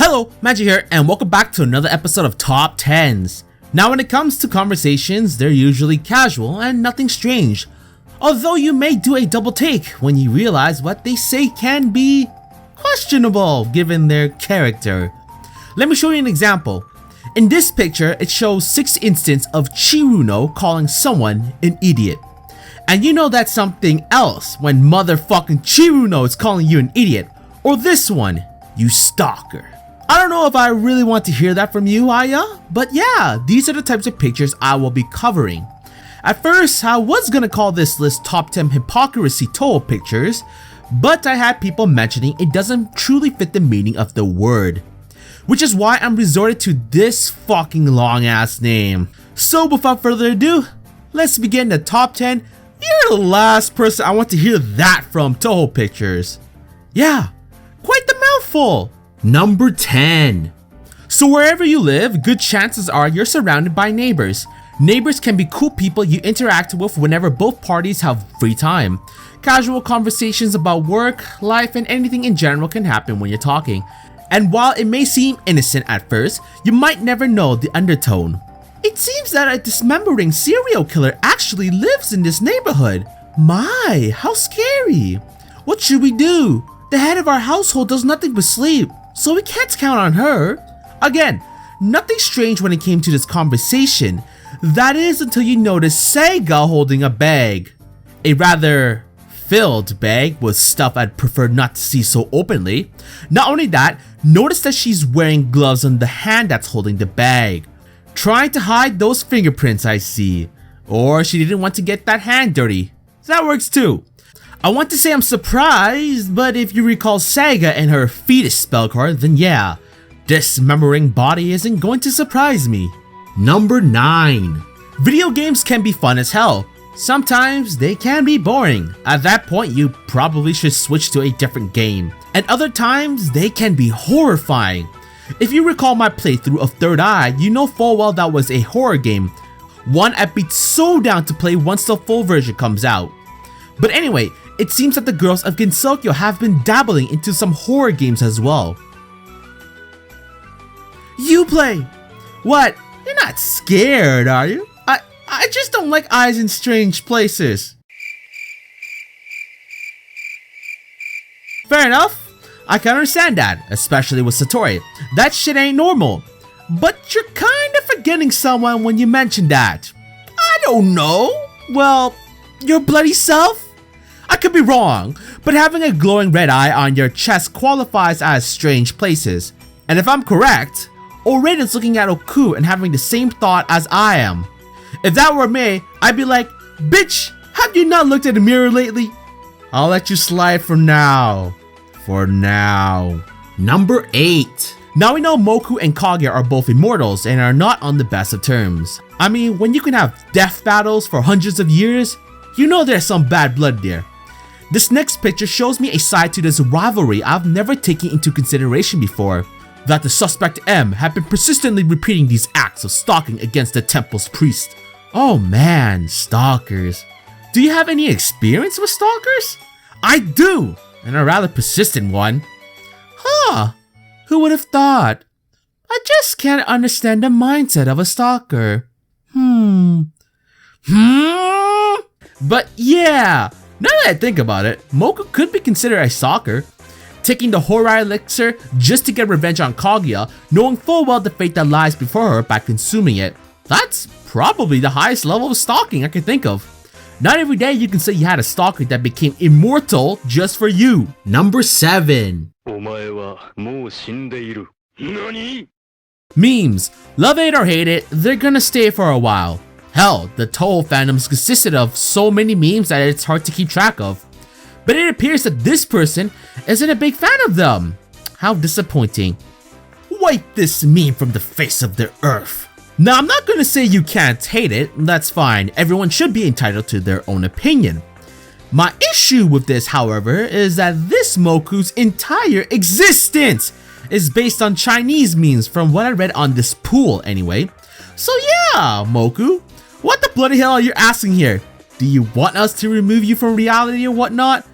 Hello, Magi here, and welcome back to another episode of Top 10s. Now when it comes to conversations, they're usually casual and nothing strange. Although you may do a double take when you realize what they say can be questionable given their character. Let me show you an example. In this picture, it shows 6 instances of Chiruno calling someone an idiot. And you know that's something else when motherfucking Chiruno is calling you an idiot. Or this one, you stalker. I don't know if I really want to hear that from you, Aya, but yeah, these are the types of pictures I will be covering. At first, I was gonna call this list Top 10 Hypocrisy Touhou Pictures, but I had people mentioning it doesn't truly fit the meaning of the word. Which is why I'm resorted to this fucking long ass name. So without further ado, let's begin the Top 10. You're the last person I want to hear that from Touhou Pictures. Yeah, quite the mouthful. Number 10. So wherever you live, good chances are you're surrounded by neighbors. Neighbors can be cool people you interact with whenever both parties have free time. Casual conversations about work, life, and anything in general can happen when you're talking. And while it may seem innocent at first, you might never know the undertone. It seems that a dismembering serial killer actually lives in this neighborhood. My, how scary. What should we do? The head of our household does nothing but sleep, so we can't count on her. Again, nothing strange when it came to this conversation. That is until you notice Sega holding a bag. A rather filled bag with stuff I'd prefer not to see so openly. Not only that, notice that she's wearing gloves on the hand that's holding the bag. Trying to hide those fingerprints I see. Or she didn't want to get that hand dirty. That works too. I want to say I'm surprised, but if you recall Saga and her fetus spell card, then yeah, dismembering body isn't going to surprise me. Number 9. Video games can be fun as hell. Sometimes they can be boring. At that point, you probably should switch to a different game. And other times, they can be horrifying. If you recall my playthrough of Third Eye, you know full well that was a horror game. One I'd be so down to play once the full version comes out. But anyway, it seems that the girls of Gensokyo have been dabbling into some horror games as well. You play! What? You're not scared, are you? I just don't like eyes in strange places. Fair enough. I can understand that, especially with Satori. That shit ain't normal. But you're kind of forgetting someone when you mention that. I don't know. Well, your bloody self? I could be wrong, but having a glowing red eye on your chest qualifies as strange places. And if I'm correct, Oraiden's looking at Oku and having the same thought as I am. If that were me, I'd be like, bitch, have you not looked at the mirror lately? I'll let you slide for now. For now. Number 8. Now we know Moku and Kaguya are both immortals and are not on the best of terms. I mean, when you can have death battles for hundreds of years, you know there's some bad blood there. This next picture shows me a side to this rivalry I've never taken into consideration before. That the suspect M had been persistently repeating these acts of stalking against the temple's priest. Oh man, stalkers. Do you have any experience with stalkers? I do, and a rather persistent one. Huh, who would have thought? I just can't understand the mindset of a stalker. But yeah, now that I think about it, Moku could be considered a stalker. Taking the Horai elixir just to get revenge on Kaguya, knowing full well the fate that lies before her by consuming it. That's probably the highest level of stalking I can think of. Not every day you can say you had a stalker that became immortal just for you. Number 7. Memes. Love it or hate it, they're gonna stay for a while. Hell, the Touhou fandoms consisted of so many memes that it's hard to keep track of. But it appears that this person isn't a big fan of them. How disappointing. Wipe this meme from the face of the earth. Now, I'm not gonna say you can't hate it, that's fine. Everyone should be entitled to their own opinion. My issue with this, however, is that this Moku's entire existence is based on Chinese memes from what I read on this pool anyway. So yeah, Moku, what the bloody hell are you asking here? Do you want us to remove you from reality or whatnot?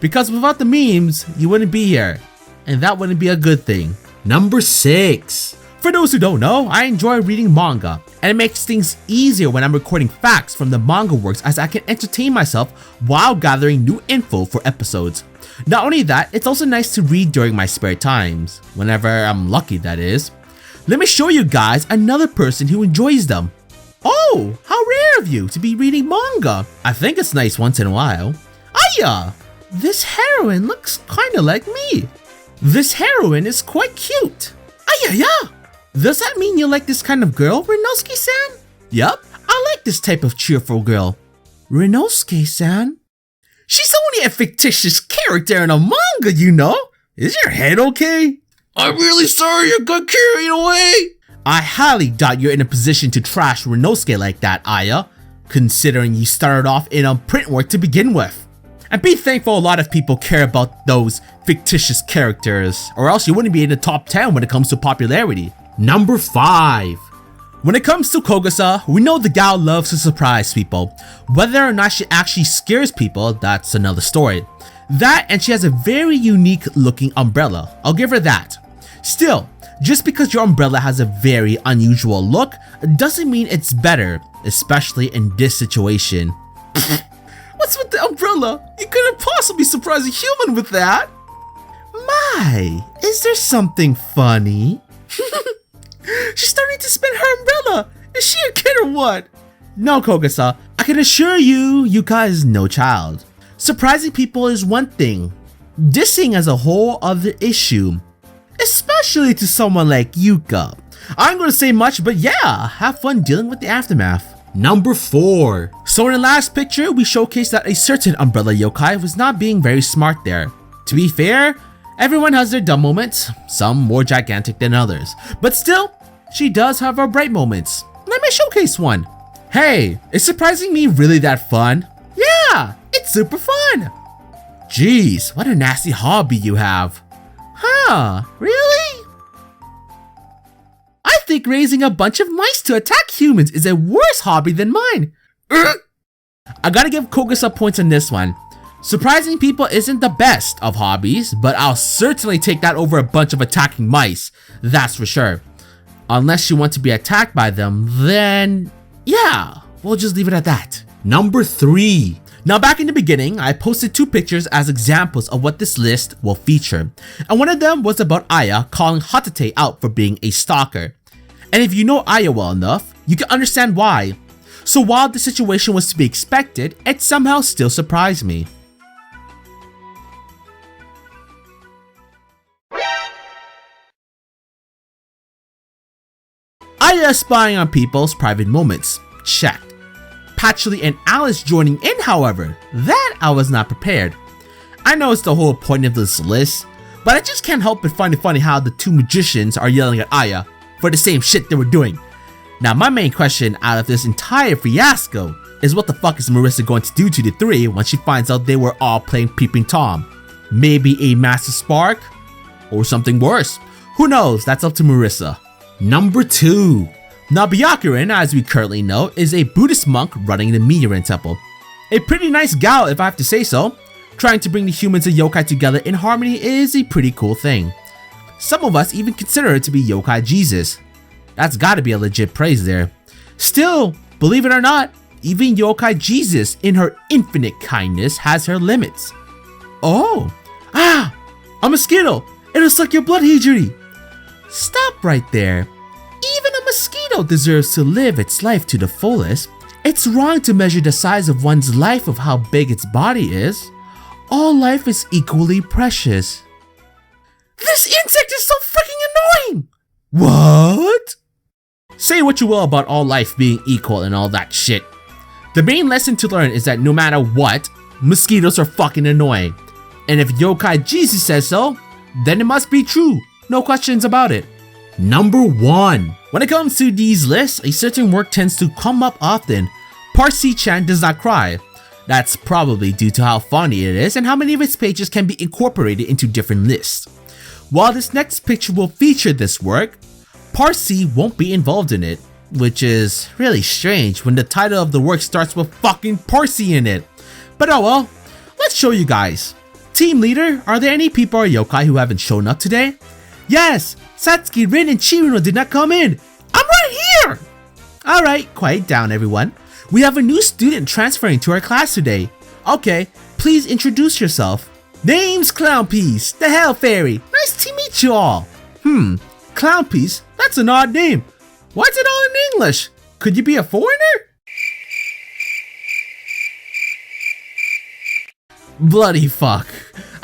Because without the memes, you wouldn't be here. And that wouldn't be a good thing. Number 6. For those who don't know, I enjoy reading manga, and it makes things easier when I'm recording facts from the manga works as I can entertain myself while gathering new info for episodes. Not only that, it's also nice to read during my spare times, whenever I'm lucky that is. Let me show you guys another person who enjoys them. Oh, how rare of you to be reading manga. I think it's nice once in a while. Aya! This heroine looks kinda like me. This heroine is quite cute. Aya, yeah! Does that mean you like this kind of girl, Renosuke-san? Yup, I like this type of cheerful girl. Renosuke-san? She's only a fictitious character in a manga, you know? Is your head okay? I'm really sorry you got carried away. I highly doubt you're in a position to trash Renosuke like that, Aya, considering you started off in print work to begin with. And be thankful a lot of people care about those fictitious characters, or else you wouldn't be in the top 10 when it comes to popularity. Number 5. When it comes to Kogusa, we know the gal loves to surprise people. Whether or not she actually scares people, that's another story. That, and she has a very unique looking umbrella, I'll give her that. Still, just because your umbrella has a very unusual look, doesn't mean it's better, especially in this situation. What's with the umbrella? You couldn't possibly surprise a human with that! My, is there something funny? She's starting to spin her umbrella! Is she a kid or what? No, Kogusa, I can assure you, Yuka is no child. Surprising people is one thing. Dissing is a whole other issue. Especially to someone like Yuka. I ain't gonna say much, but yeah, have fun dealing with the aftermath. Number 4. So in the last picture, we showcased that a certain umbrella yokai was not being very smart there. To be fair, everyone has their dumb moments, some more gigantic than others. But still, she does have her bright moments. Let me showcase one. Hey, is surprising me really that fun? Yeah, it's super fun. Jeez, what a nasty hobby you have. Huh, really? I think raising a bunch of mice to attack humans is a worse hobby than mine. I gotta give Kogusa points on this one. Surprising people isn't the best of hobbies, but I'll certainly take that over a bunch of attacking mice, that's for sure. Unless you want to be attacked by them, then yeah, we'll just leave it at that. Number 3. Now back in the beginning, I posted 2 pictures as examples of what this list will feature, and one of them was about Aya calling Hotate out for being a stalker. And if you know Aya well enough, you can understand why. So while the situation was to be expected, it somehow still surprised me. Aya spying on people's private moments. Check. Patchouli and Alice joining in, however, that I was not prepared. I know it's the whole point of this list, but I just can't help but find it funny how the 2 magicians are yelling at Aya for the same shit they were doing. Now my main question out of this entire fiasco is what the fuck is Marissa going to do to the 3 when she finds out they were all playing Peeping Tom? Maybe a massive spark? Or something worse? Who knows, that's up to Marissa. Number 2. Now Byakuren, as we currently know, is a Buddhist monk running the Meteorine Temple. A pretty nice gal if I have to say so. Trying to bring the humans and yokai together in harmony is a pretty cool thing. Some of us even consider her to be Yokai Jesus. That's gotta be a legit praise there. Still, believe it or not, even Yokai Jesus in her infinite kindness has her limits. Oh, a mosquito! It'll suck your blood, Hijiri! Stop right there. Even a mosquito deserves to live its life to the fullest. It's wrong to measure the size of one's life of how big its body is. All life is equally precious. This insect is so freaking annoying! What? Say what you will about all life being equal and all that shit. The main lesson to learn is that no matter what, mosquitoes are fucking annoying. And if Yokai Jesus says so, then it must be true. No questions about it. Number 1. When it comes to these lists, a certain work tends to come up often. Parsi-chan does not cry. That's probably due to how funny it is and how many of its pages can be incorporated into different lists. While this next picture will feature this work, Parsi won't be involved in it, which is really strange when the title of the work starts with fucking Parsi in it. But oh well, let's show you guys. Team leader, are there any people or yokai who haven't shown up today? Yes, Satsuki, Rin, and Chiruno did not come in. I'm right here! Alright, quiet down everyone. We have a new student transferring to our class today. Okay, please introduce yourself. Name's Clownpiece, the Hell Fairy. Nice to meet you all. Clownpiece? That's an odd name. Why is it all in English? Could you be a foreigner? Bloody fuck.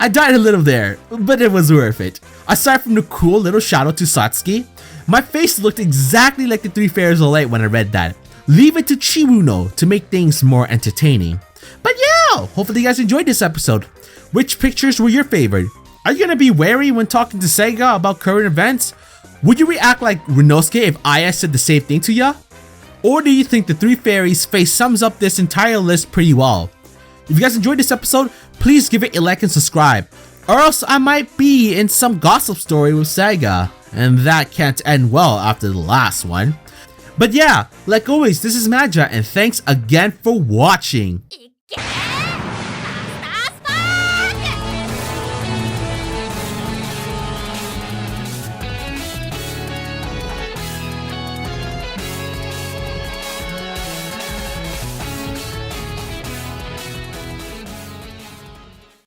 I died a little there, but it was worth it. Aside from the cool little shout out to Satsuki, my face looked exactly like the 3 Fairies of Light when I read that. Leave it to Chiruno to make things more entertaining. But yeah, hopefully you guys enjoyed this episode. Which pictures were your favorite? Are you gonna be wary when talking to Sega about current events? Would you react like Rinosuke if I said the same thing to ya? Or do you think the 3 Fairies face sums up this entire list pretty well? If you guys enjoyed this episode, please give it a like and subscribe, or else I might be in some gossip story with Sega, and that can't end well after the last one. But yeah, like always, this is Magi, and thanks again for watching.